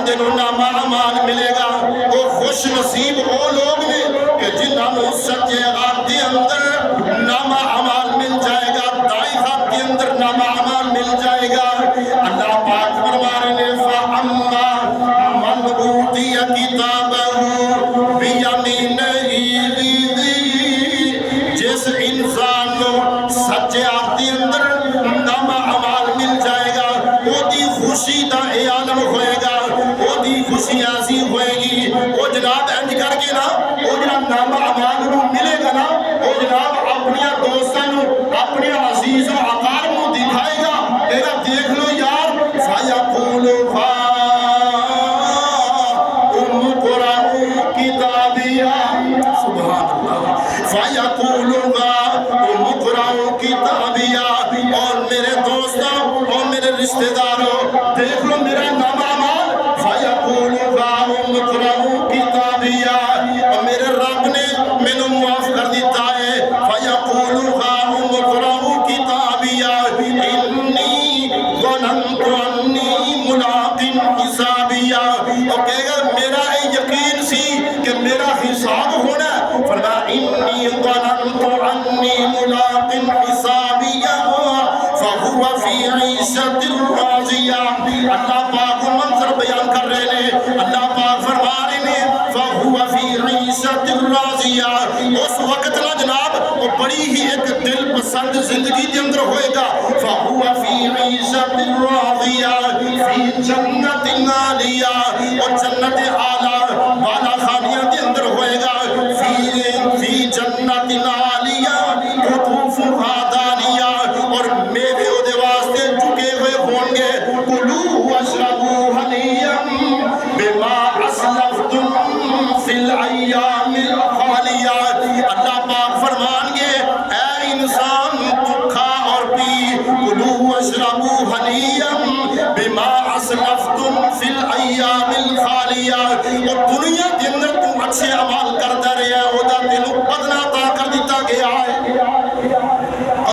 جنہوں نامہ اعمال ملے گا وہ خوش نصیب وہ لوگ نے کہ جنہوں نے سچے غاب کے اندر نامہ اعمال مل جائے گا، دائی خواب کے اندر نامہ اعمال مل جائے گا۔ اللہ پاک فرما رہے ہیں فَأَمَّا مَنْ أُوتِيَ كِتَابَهُ بِيَمِينِهِ جس انسان کو سچے آپ کے اندر نامہ اعمال مل جائے گا وہ دی خوشی دا اے عالم ہوئے گا، وہ دی خوشی ایسی ہوئے گی وہ جناب انج کر کے نا وہ جناب نامہ اعمال کو ملے گا نا وہ جناب اپنی دوستانوں اپنے عزیز و اقارب کو دکھائے گا کہ دیکھ لو یار فَيَقُولُ اقْرَءُوا کتابیہ سبحان اللہ فَيَقُولُ اقْرَءُوا کتابیہ اور میرے دوستوں اور میرے رشتہ داروں دیکھ لو میرا نامہ اعمال فَيَقُولُ اقْرَءُوا کتابیہ اور میرے رب نے میں معاف کر دیتا ہے فَيَقُولُ اقْرَءُوا کتابیہ انی ظننت انی ملاق حسابیہ اور کہے گا میرا یقین سی کہ میرا حساب ہونا ہے فرمایا انی ظننت انی ملاق حسابیہ فہو فی عیشت راضیہ۔ اللہ پاک منظر بیان کر رہے ہیں، اللہ پاک فرما رہے ہیں فہو فی عیشت راضیہ اس وقت نہ جناب وہ بڑی ہی ایک دل پسند زندگی کے اندر ہوئے گا فہو فی عیشت راضیہ فی جنت عالیہ اور جنت اعلیٰ بالا خانیہ کے اندر ہوئے گا فی جنت عالیہ قطوفہا دانیہ اور میوے دے واسطے جھکے ہوئے ہوں گے کلوا واشربوا ہنیئا بما اسلفتم فی الایام الخالیہ۔ اللہ پاک فرمان گے اے انسان تو کھا اور پی کلوا واشربوا ہنیئا بما اسلفتم فی الایام الخالیہ اور دنیا